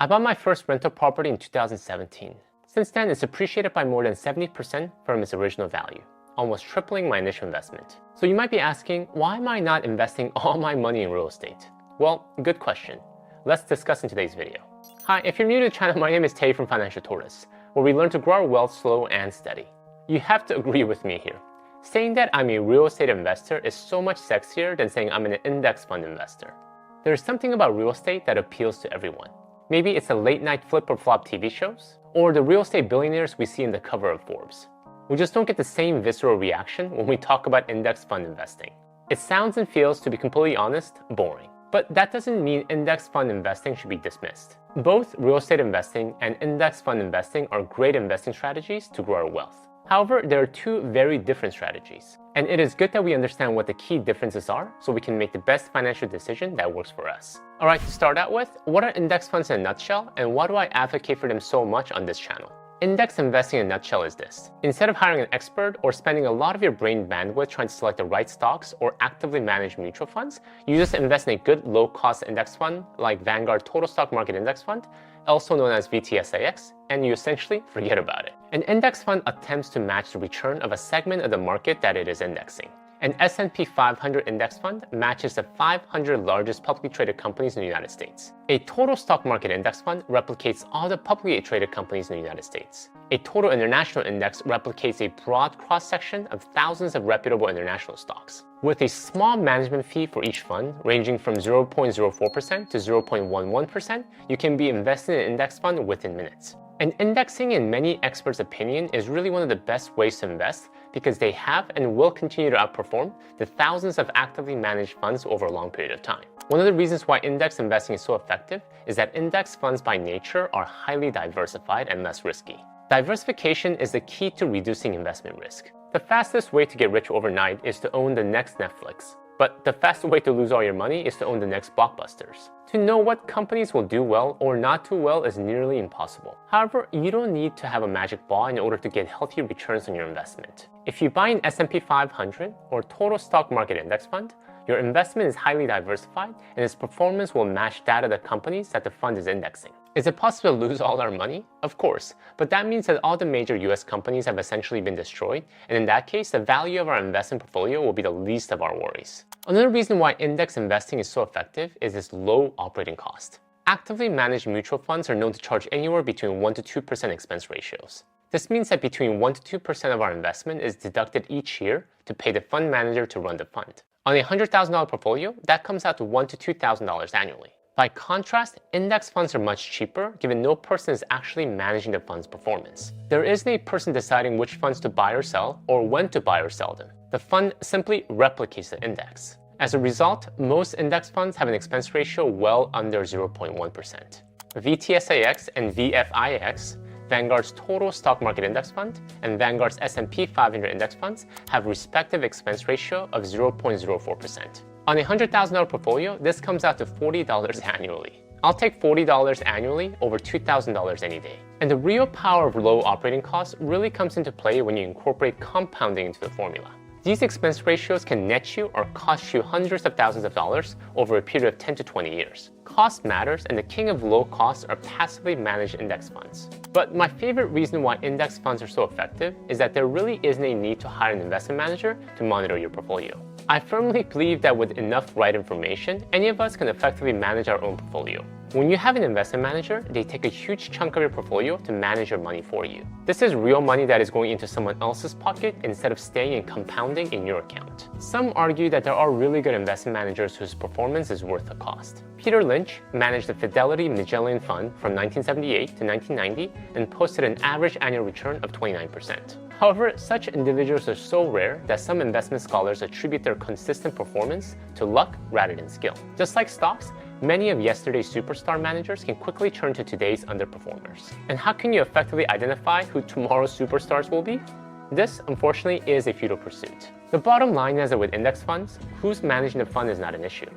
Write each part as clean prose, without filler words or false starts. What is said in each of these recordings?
I bought my first rental property in 2017. Since then, it's appreciated by more than 70% from its original value, almost tripling my initial investment. So you might be asking, why am I not investing all my money in real estate? Well, good question. Let's discuss in today's video. Hi, if you're new to the channel, my name is Tay from Financial Tortoise, where we learn to grow our wealth slow and steady. You have to agree with me here. Saying that I'm a real estate investor is so much sexier than saying I'm an index fund investor. There's something about real estate that appeals to everyone. Maybe it's the late night flip or flop TV shows, or the real estate billionaires we see in the cover of Forbes. We just don't get the same visceral reaction when we talk about index fund investing. It sounds and feels, to be completely honest, boring. But that doesn't mean index fund investing should be dismissed. Both real estate investing and index fund investing are great investing strategies to grow our wealth. However, there are two very different strategies, and it is good that we understand what the key differences are so we can make the best financial decision that works for us. Alright, to start out with, what are index funds in a nutshell, and why do I advocate for them so much on this channel? Index investing in a nutshell is this. Instead of hiring an expert or spending a lot of your brain bandwidth trying to select the right stocks or actively manage mutual funds, you just invest in a good low-cost index fund like Vanguard Total Stock Market Index Fund, also known as VTSAX, and you essentially forget about it. An index fund attempts to match the return of a segment of the market that it is indexing. An S&P 500 index fund matches the 500 largest publicly traded companies in the United States. A total stock market index fund replicates all the publicly traded companies in the United States. A total international index replicates a broad cross-section of thousands of reputable international stocks. With a small management fee for each fund, ranging from 0.04% to 0.11%, you can be invested in an index fund within minutes. And indexing, in many experts' opinion, is really one of the best ways to invest because they have and will continue to outperform the thousands of actively managed funds over a long period of time. One of the reasons why index investing is so effective is that index funds by nature are highly diversified and less risky. Diversification is the key to reducing investment risk. The fastest way to get rich overnight is to own the next Netflix. But the fastest way to lose all your money is to own the next blockbusters. To know what companies will do well or not do well is nearly impossible. However, you don't need to have a magic ball in order to get healthy returns on your investment. If you buy an S&P 500 or total stock market index fund, your investment is highly diversified and its performance will match that of the companies that the fund is indexing. Is it possible to lose all our money? Of course, but that means that all the major US companies have essentially been destroyed, and in that case, the value of our investment portfolio will be the least of our worries. Another reason why index investing is so effective is its low operating cost. Actively managed mutual funds are known to charge anywhere between 1 to 2% expense ratios. This means that between 1 to 2% of our investment is deducted each year to pay the fund manager to run the fund. On a $100,000 portfolio, that comes out to $1,000 to $2,000 annually. By contrast, index funds are much cheaper given no person is actually managing the fund's performance. There isn't a person deciding which funds to buy or sell or when to buy or sell them. The fund simply replicates the index. As a result, most index funds have an expense ratio well under 0.1%. VTSAX and VFIX, Vanguard's Total Stock Market Index Fund, and Vanguard's S&P 500 Index Funds have respective expense ratio of 0.04%. On a $100,000 portfolio, this comes out to $40 annually. I'll take $40 annually over $2,000 any day. And the real power of low operating costs really comes into play when you incorporate compounding into the formula. These expense ratios can net you or cost you hundreds of thousands of dollars over a period of 10 to 20 years. Cost matters, and the king of low costs are passively managed index funds. But my favorite reason why index funds are so effective is that there really isn't a need to hire an investment manager to monitor your portfolio. I firmly believe that with enough right information, any of us can effectively manage our own portfolio. When you have an investment manager, they take a huge chunk of your portfolio to manage your money for you. This is real money that is going into someone else's pocket instead of staying and compounding in your account. Some argue that there are really good investment managers whose performance is worth the cost. Peter Lynch managed the Fidelity Magellan Fund from 1978 to 1990 and posted an average annual return of 29%. However, such individuals are so rare that some investment scholars attribute their consistent performance to luck rather than skill. Just like stocks, many of yesterday's superstar managers can quickly turn to today's underperformers. And how can you effectively identify who tomorrow's superstars will be? This, unfortunately, is a futile pursuit. The bottom line is that with index funds, who's managing the fund is not an issue.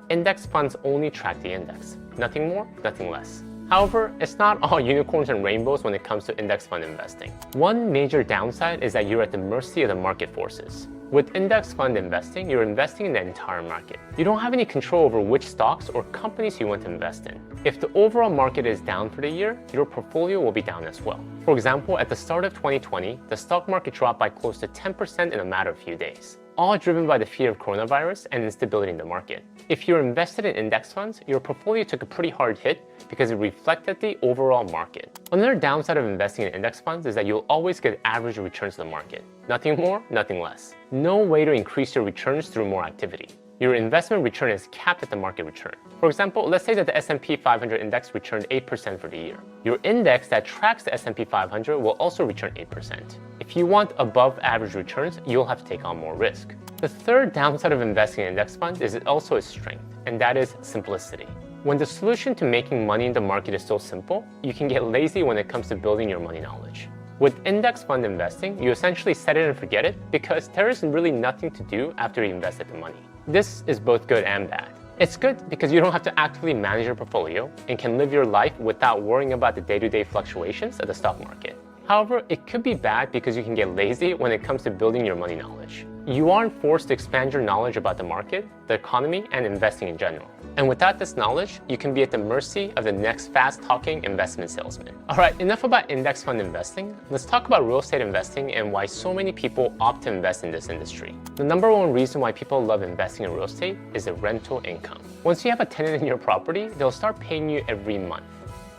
Index funds only track the index. Nothing more, nothing less. However, it's not all unicorns and rainbows when it comes to index fund investing. One major downside is that you're at the mercy of the market forces. With index fund investing, you're investing in the entire market. You don't have any control over which stocks or companies you want to invest in. If the overall market is down for the year, your portfolio will be down as well. For example, at the start of 2020, the stock market dropped by close to 10% in a matter of a few days, all driven by the fear of coronavirus and instability in the market. If you're invested in index funds, your portfolio took a pretty hard hit because it reflected the overall market. Another downside of investing in index funds is that you'll always get average returns to the market. Nothing more, nothing less. No way to increase your returns through more activity. Your investment return is capped at the market return. For example, let's say that the S&P 500 index returned 8% for the year. Your index that tracks the S&P 500 will also return 8%. If you want above average returns, you'll have to take on more risk. The third downside of investing in index funds is it also a strength, and that is simplicity. When the solution to making money in the market is so simple, you can get lazy when it comes to building your money knowledge. With index fund investing, you essentially set it and forget it because there is really nothing to do after you invested the money. This is both good and bad. It's good because you don't have to actively manage your portfolio and can live your life without worrying about the day-to-day fluctuations of the stock market. However, it could be bad because you can get lazy when it comes to building your money knowledge. You aren't forced to expand your knowledge about the market, the economy, and investing in general. And without this knowledge, you can be at the mercy of the next fast-talking investment salesman. Alright, enough about index fund investing. Let's talk about real estate investing and why so many people opt to invest in this industry. The number one reason why people love investing in real estate is the rental income. Once you have a tenant in your property, they'll start paying you every month.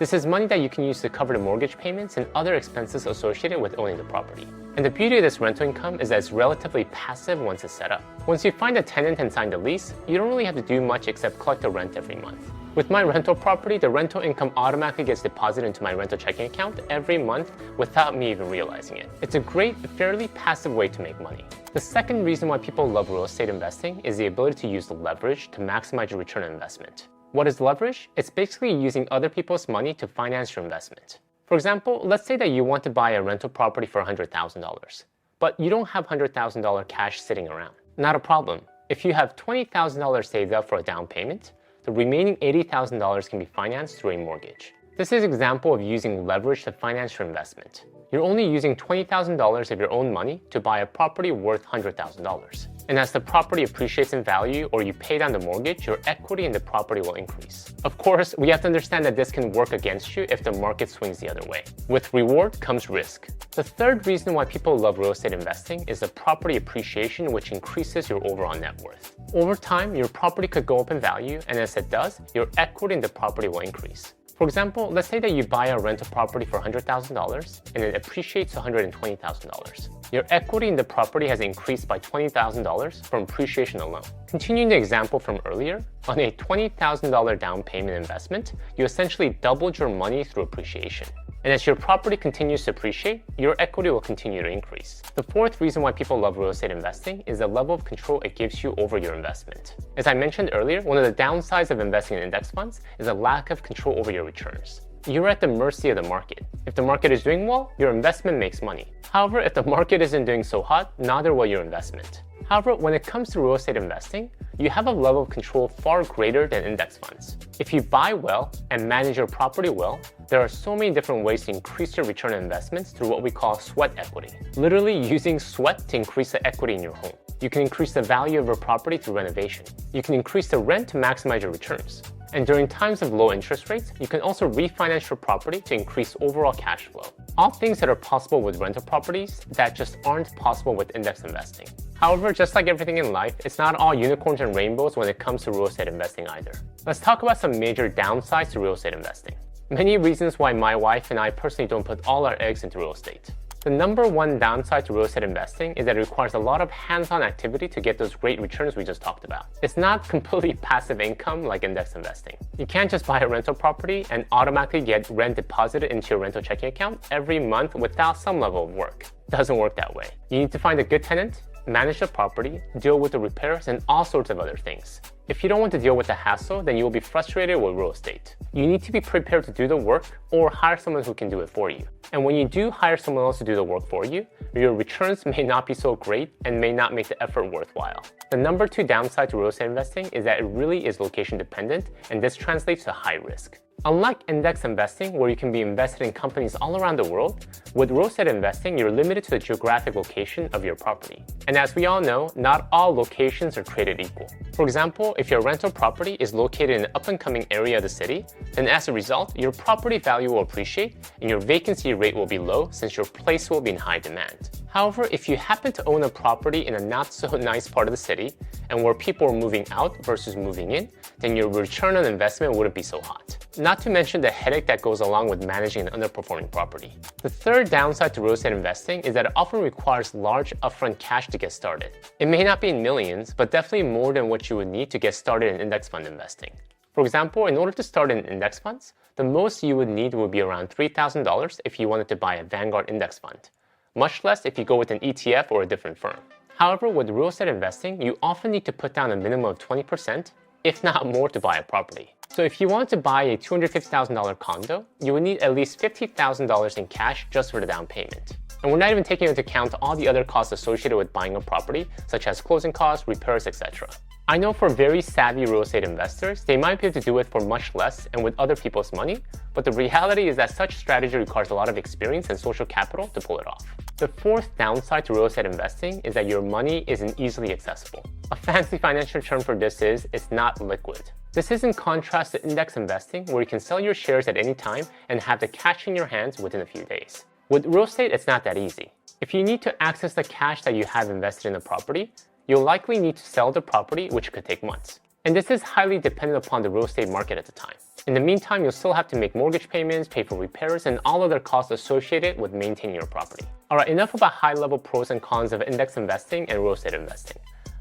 This is money that you can use to cover the mortgage payments and other expenses associated with owning the property. And the beauty of this rental income is that it's relatively passive once it's set up. Once you find a tenant and sign the lease, you don't really have to do much except collect the rent every month. With my rental property, the rental income automatically gets deposited into my rental checking account every month without me even realizing it. It's a great, fairly passive way to make money. The second reason why people love real estate investing is the ability to use the leverage to maximize your return on investment. What is leverage? It's basically using other people's money to finance your investment. For example, let's say that you want to buy a rental property for $100,000, but you don't have $100,000 cash sitting around. Not a problem. If you have $20,000 saved up for a down payment, the remaining $80,000 can be financed through a mortgage. This is an example of using leverage to finance your investment. You're only using $20,000 of your own money to buy a property worth $100,000. And as the property appreciates in value or you pay down the mortgage, your equity in the property will increase. Of course, we have to understand that this can work against you if the market swings the other way. With reward comes risk. The third reason why people love real estate investing is the property appreciation, which increases your overall net worth. Over time, your property could go up in value, and as it does, your equity in the property will increase. For example, let's say that you buy a rental property for $100,000 and it appreciates to $120,000. Your equity in the property has increased by $20,000 from appreciation alone. Continuing the example from earlier, on a $20,000 down payment investment, you essentially doubled your money through appreciation. And as your property continues to appreciate, your equity will continue to increase. The fourth reason why people love real estate investing is the level of control it gives you over your investment. As I mentioned earlier, one of the downsides of investing in index funds is a lack of control over your returns. You're at the mercy of the market. If the market is doing well, your investment makes money. However, if the market isn't doing so hot, neither will your investment. However, when it comes to real estate investing, you have a level of control far greater than index funds. If you buy well and manage your property well, there are so many different ways to increase your return on investments through what we call sweat equity. Literally using sweat to increase the equity in your home. You can increase the value of your property through renovation. You can increase the rent to maximize your returns. And during times of low interest rates, you can also refinance your property to increase overall cash flow. All things that are possible with rental properties that just aren't possible with index investing. However, just like everything in life, it's not all unicorns and rainbows when it comes to real estate investing either. Let's talk about some major downsides to real estate investing. Many reasons why my wife and I personally don't put all our eggs into real estate. The number one downside to real estate investing is that it requires a lot of hands-on activity to get those great returns we just talked about. It's not completely passive income like index investing. You can't just buy a rental property and automatically get rent deposited into your rental checking account every month without some level of work. It doesn't work that way. You need to find a good tenant, manage the property, deal with the repairs, and all sorts of other things. If you don't want to deal with the hassle, then you will be frustrated with real estate. You need to be prepared to do the work or hire someone who can do it for you. And when you do hire someone else to do the work for you, your returns may not be so great and may not make the effort worthwhile. The number two downside to real estate investing is that it really is location dependent, and this translates to high risk. Unlike index investing, where you can be invested in companies all around the world, with real estate investing, you're limited to the geographic location of your property. And as we all know, not all locations are created equal. For example, if your rental property is located in an up-and-coming area of the city, then as a result, your property value will appreciate and your vacancy rate will be low since your place will be in high demand. However, if you happen to own a property in a not-so-nice part of the city and where people are moving out versus moving in, then your return on investment wouldn't be so hot. Not to mention the headache that goes along with managing an underperforming property. The third downside to real estate investing is that it often requires large upfront cash to get started. It may not be in millions, but definitely more than what you would need to get started in index fund investing. For example, in order to start in index funds, the most you would need would be around $3,000 if you wanted to buy a Vanguard index fund, much less if you go with an ETF or a different firm. However, with real estate investing, you often need to put down a minimum of 20%, if not more, to buy a property. So if you wanted to buy a $250,000 condo, you would need at least $50,000 in cash just for the down payment. And we're not even taking into account all the other costs associated with buying a property, such as closing costs, repairs, etc. I know for very savvy real estate investors, they might be able to do it for much less and with other people's money, but the reality is that such strategy requires a lot of experience and social capital to pull it off. The fourth downside to real estate investing is that your money isn't easily accessible. A fancy financial term for this is it's not liquid. This is in contrast to index investing, where you can sell your shares at any time and have the cash in your hands within a few days. With real estate, it's not that easy. If you need to access the cash that you have invested in a property, you'll likely need to sell the property, which could take months. And this is highly dependent upon the real estate market at the time. In the meantime, you'll still have to make mortgage payments, pay for repairs, and all other costs associated with maintaining your property. Alright, enough about high-level pros and cons of index investing and real estate investing.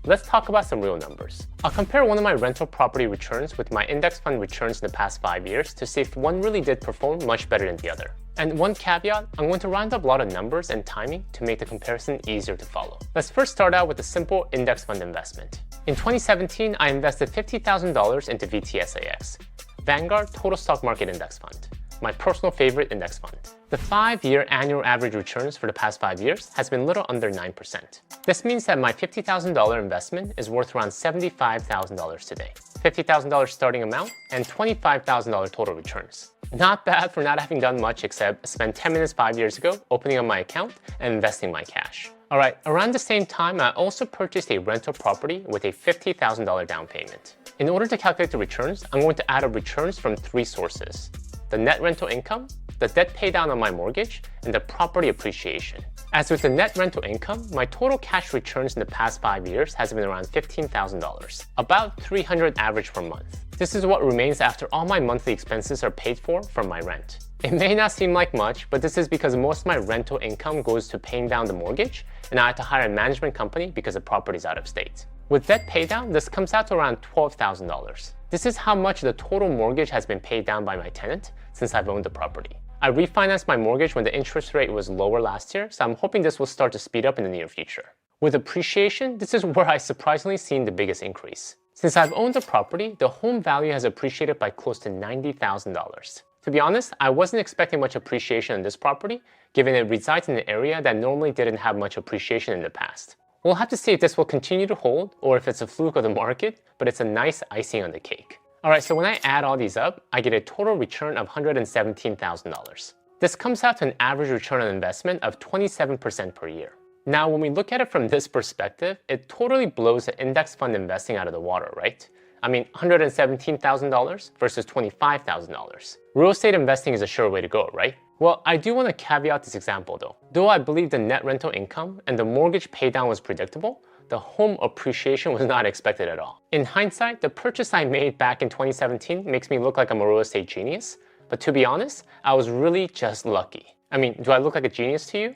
Let's talk about some real numbers. I'll compare one of my rental property returns with my index fund returns in the past 5 years to see if one really did perform much better than the other. And one caveat, I'm going to round up a lot of numbers and timing to make the comparison easier to follow. Let's first start out with a simple index fund investment. In 2017, I invested $50,000 into VTSAX, Vanguard Total Stock Market Index Fund, my personal favorite index fund. The 5-year annual average returns for the past 5 years has been little under 9%. This means that my $50,000 investment is worth around $75,000 today. $50,000 starting amount and $25,000 total returns. Not bad for not having done much except spend 10 minutes 5 years ago opening up my account and investing my cash. Alright, around the same time, I also purchased a rental property with a $50,000 down payment. In order to calculate the returns, I'm going to add up returns from 3 sources: the net rental income, the debt paydown on my mortgage, and the property appreciation. As with the net rental income, my total cash returns in the past 5 years has been around $15,000, about $300 average per month. This is what remains after all my monthly expenses are paid for from my rent. It may not seem like much, but this is because most of my rental income goes to paying down the mortgage, and I had to hire a management company because the property is out of state. With debt paydown, this comes out to around $12,000. This is how much the total mortgage has been paid down by my tenant since I've owned the property. I refinanced my mortgage when the interest rate was lower last year, so I'm hoping this will start to speed up in the near future. With appreciation, this is where I surprisingly seen the biggest increase. Since I've owned the property, the home value has appreciated by close to $90,000. To be honest, I wasn't expecting much appreciation in this property, given it resides in an area that normally didn't have much appreciation in the past. We'll have to see if this will continue to hold or if it's a fluke of the market, but it's a nice icing on the cake. Alright, so when I add all these up, I get a total return of $117,000. This comes out to an average return on investment of 27% per year. Now, when we look at it from this perspective, it totally blows the index fund investing out of the water, right? I mean, $117,000 versus $25,000. Real estate investing is a sure way to go, right? Well, I do want to caveat this example though. Though I believe the net rental income and the mortgage paydown was predictable, the home appreciation was not expected at all. In hindsight, the purchase I made back in 2017 makes me look like I'm a real estate genius, but to be honest, I was really just lucky. I mean, do I look like a genius to you?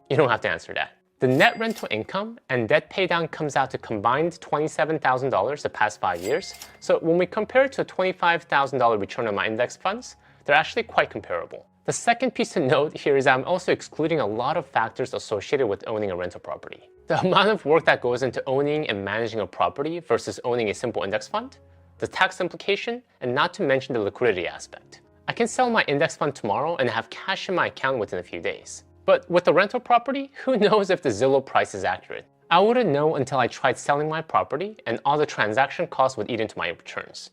You don't have to answer that. The net rental income and debt paydown comes out to combined $27,000 the past 5 years. So when we compare it to a $25,000 return on my index funds, they're actually quite comparable. The second piece to note here is that I'm also excluding a lot of factors associated with owning a rental property. The amount of work that goes into owning and managing a property versus owning a simple index fund, the tax implication, and not to mention the liquidity aspect. I can sell my index fund tomorrow and have cash in my account within a few days. But with the rental property, who knows if the Zillow price is accurate? I wouldn't know until I tried selling my property and all the transaction costs would eat into my returns.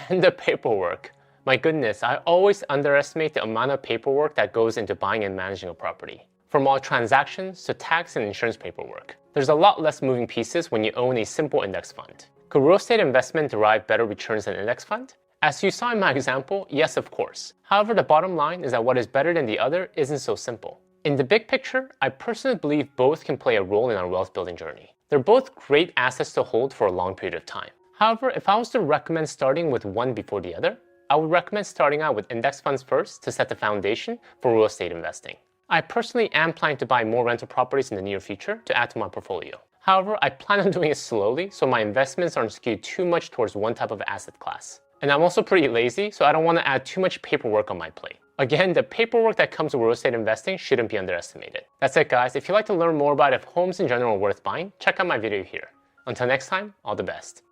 And the paperwork. My goodness, I always underestimate the amount of paperwork that goes into buying and managing a property. From all transactions to tax and insurance paperwork. There's a lot less moving pieces when you own a simple index fund. Could real estate investment derive better returns than an index fund? As you saw in my example, yes, of course. However, the bottom line is that what is better than the other isn't so simple. In the big picture, I personally believe both can play a role in our wealth building journey. They're both great assets to hold for a long period of time. However, if I was to recommend starting with one before the other, I would recommend starting out with index funds first to set the foundation for real estate investing. I personally am planning to buy more rental properties in the near future to add to my portfolio. However, I plan on doing it slowly so my investments aren't skewed too much towards one type of asset class. And I'm also pretty lazy, so I don't want to add too much paperwork on my plate. Again, the paperwork that comes with real estate investing shouldn't be underestimated. That's it, guys. If you'd like to learn more about if homes in general are worth buying, check out my video here. Until next time, all the best.